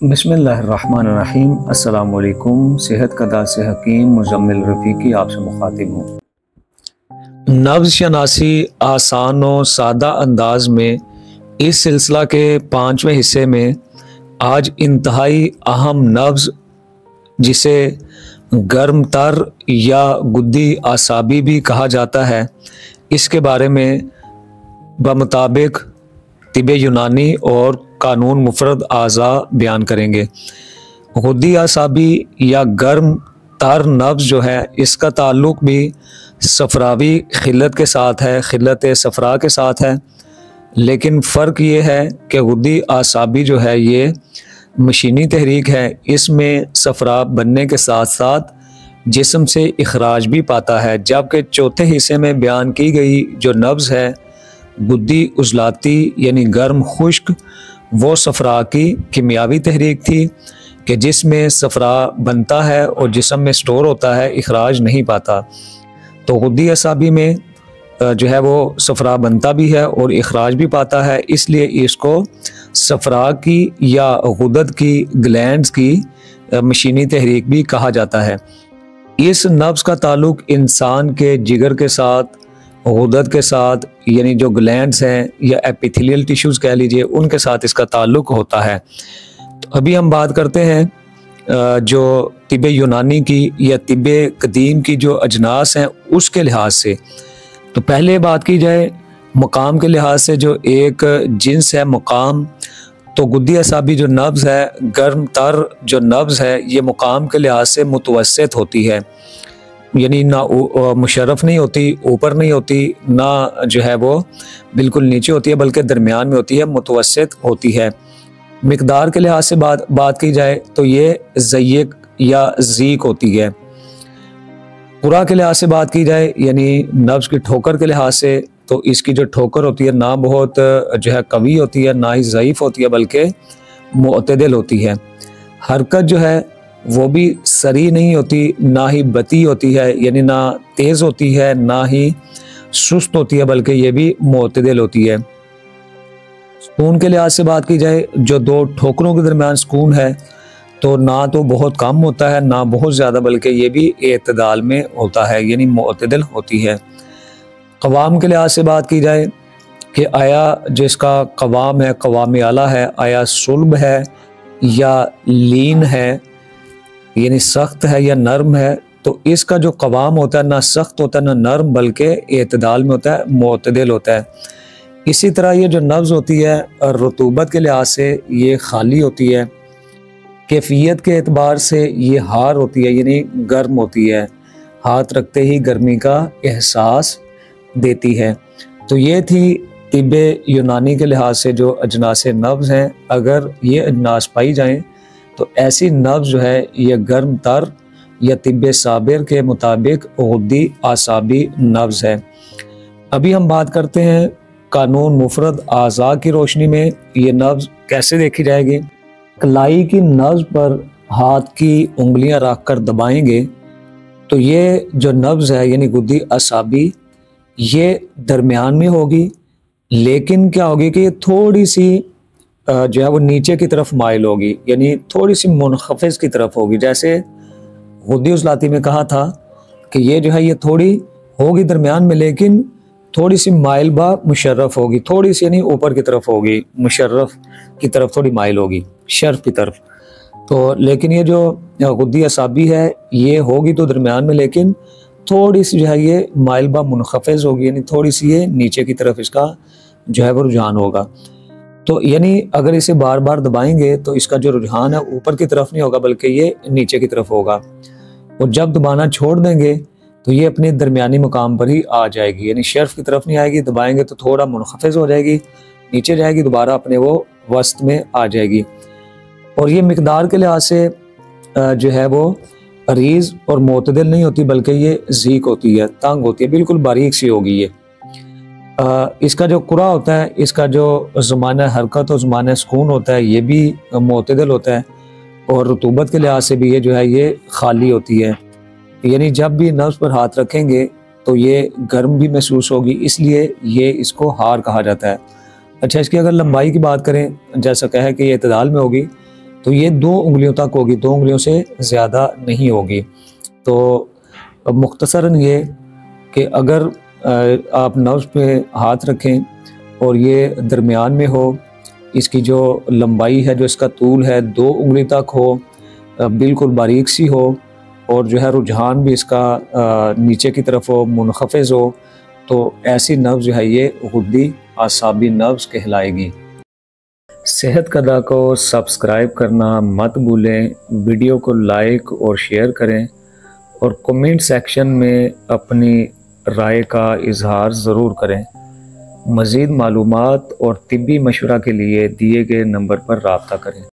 बिस्मिल्लाहिर्रहमानिर्रहीम। अस्सलाम वालेकुम। सेहत का दास हकीम मुजम्मिल रफ़ीकी आपसे मुखातिब हूँ। नब्ज़ शनासी आसान और सादा अंदाज में इस सिलसिला के 5वें हिस्से में आज इंतहाई अहम नब्ज़ जिसे गर्म तर या गुद्दी आसाबी भी कहा जाता है, इसके बारे में बमुताबिक तिब यूनानी और कानून मुफरद आज़ा बयान करेंगे। गुद्दी आसाबी या गर्म तर नब्ज़ जो है, इसका ताल्लुक़ भी सफ़रावी खिल्लत के साथ है, खिल्लत सफ़रा के साथ है। लेकिन फ़र्क ये है कि गुद्दी आसाबी जो है ये मशीनी तहरीक है, इसमें सफ़रा बनने के साथ साथ जिस्म से इखराज भी पाता है। जबकि चौथे हिस्से में बयान की गई जो नब्ज़ है गुद्दी उज़लाती यानी गर्म खुश्क, वो सफ़रा की कीमियावी तहरीक थी कि जिसमें सफ़रा बनता है और जिस्म में स्टोर होता है, इखराज नहीं पाता। तो गुद्दी आसाबी में जो है वो सफ़रा बनता भी है और इखराज भी पाता है, इसलिए इसको सफ़रा की या गुदत की ग्लैंड्स की मशीनी तहरीक भी कहा जाता है। इस नब्ज़ का ताल्लुक़ इंसान के जिगर के साथ, गुदत के साथ, यानी जो ग्लैंड्स हैं या एपिथेलियल टिश्यूज़ कह लीजिए, उनके साथ इसका ताल्लुक़ होता है। तो अभी हम बात करते हैं जो तिब यूनानी की या तिब कदीम की जो अजनास हैं उसके लिहाज से। तो पहले बात की जाए मकाम के लिहाज से, जो एक जिन्स है मकाम, तो गुद्दी आसाबी जो नब्ज़ है, गर्म तर जो नब्ज़ है, ये मकाम के लिहाज से मुतवस्सित होती है, यानी ना मुशर्रफ नहीं होती, ऊपर नहीं होती, ना जो है वो बिल्कुल नीचे होती है, बल्कि दरमियान में होती है, मुतवस्सित होती है। मिकदार के लिहाज से बात की जाए तो ये ज़य्यक या ज़ीक होती है। कुरा के लिहाज से बात की जाए, यानी नब्ज़ की ठोकर के लिहाज से, तो इसकी जो ठोकर होती है ना बहुत जो है कवी होती है, ना ही ज़ईफ़ होती है, बल्कि मुअतदिल होती है। हरकत जो है वो भी सरी नहीं होती, ना ही बती होती है, यानी ना तेज़ होती है ना ही सुस्त होती है, बल्कि ये भी मुअतदिल होती है। सुकून के लिहाज से बात की जाए, जो दो ठोकरों के दरमियान सुकून है, तो ना तो बहुत कम होता है ना बहुत ज़्यादा, बल्कि ये भी एतदाल में होता है, यानी मुअतदिल होती है। क़वाम के लिहाज से बात की जाए कि आया जिसका क़वाम है, क़वाम आला है, आया सुल्ब है या लीन है, यानी सख्त है या नरम है, तो इसका जो क़वाम होता है ना सख्त होता है ना नरम, बल्कि एतदाल में होता है, मुअतदिल होता है। इसी तरह ये जो नब्ज़ होती है रतूबत के लिहाज से ये खाली होती है, कैफियत के एतबार से ये हार होती है, यानी गर्म होती है, हाथ रखते ही गर्मी का एहसास देती है। तो ये थी तिब यूनानी के लिहाज से जो अजनास नब्ज़ हैं। अगर ये अजनास पाई जाएँ तो ऐसी नब्ज़ जो है ये गर्म तर या तिब साबिर के मुताबिक गुद्दी आसाबी नब्ज़ है। अभी हम बात करते हैं कानून मुफरद आज़ा की रोशनी में ये नब्ज़ कैसे देखी जाएगी। कलाई की नब्ज़ पर हाथ की उंगलियां रख कर दबाएंगे तो ये जो नब्ज़ है यानी गुद्दी आसाबी ये दरमियान में होगी, लेकिन क्या होगी कि ये थोड़ी सी जो है वो नीचे की तरफ माइल होगी, यानी थोड़ी सी मुनखफिज की तरफ होगी। जैसे गुद्दी उज़लाती में कहा था कि ये जो है ये थोड़ी होगी दरमियान में, लेकिन थोड़ी सी माइल बा मुशर्रफ होगी, थोड़ी सी यानी ऊपर की तरफ होगी, मुशर्रफ की तरफ थोड़ी माइल होगी, शर्फ की तरफ। तो लेकिन ये जो गुद्दी आसाबी है ये होगी तो दरमियान में, लेकिन थोड़ी सी जो है ये माइल बा मुनखफिज होगी, यानी थोड़ी सी ये नीचे की तरफ इसका जो है वो रुझान होगा। तो यानी अगर इसे बार बार दबाएंगे तो इसका जो रुझान है ऊपर की तरफ नहीं होगा, बल्कि ये नीचे की तरफ होगा। और जब दबाना छोड़ देंगे तो ये अपने दरमियानी मुकाम पर ही आ जाएगी, यानी शर्फ की तरफ नहीं आएगी। दबाएंगे तो थोड़ा मुनखफिज हो जाएगी, नीचे जाएगी, दोबारा अपने वो वस्त में आ जाएगी। और ये मिकदार के लिहाज से जो है वो अरीज और मुअतदिल नहीं होती, बल्कि ये ज़ीक होती है, तंग होती है, बिल्कुल बारीक सी होगी ये। इसका जो कुरा होता है, इसका जो ज़माना हरकत और ज़माना सुकून होता है, ये भी मुअतदिल होता है। और रतूबत के लिहाज से भी ये जो है ये खाली होती है, यानी जब भी नब्ज़ पर हाथ रखेंगे तो ये गर्म भी महसूस होगी, इसलिए ये इसको हार कहा जाता है। अच्छा, इसकी अगर लंबाई की बात करें, जैसा कहा कि ये इतदाल में होगी, तो ये 2 उंगलियों तक होगी, 2 उंगलियों से ज़्यादा नहीं होगी। तो मुख्तसरन ये कि अगर आप नब्ज़ पे हाथ रखें और ये दरमियान में हो, इसकी जो लंबाई है, जो इसका तूल है 2 उंगली तक हो, बिल्कुल बारीक सी हो, और जो है रुझान भी इसका नीचे की तरफ हो, मुनखफ़िज़ हो, तो ऐसी नब्ज़ जो है ये गुद्दी आसाबी नब्ज़ कहलाएगी। सेहत कदा को सब्सक्राइब करना मत भूलें, वीडियो को लाइक और शेयर करें, और कमेंट सेक्शन में अपनी राय का इजहार ज़रूर करें। मज़ीद मालूमात और तिब्बी मशवरा के लिए दिए गए नंबर पर राब्ता करें।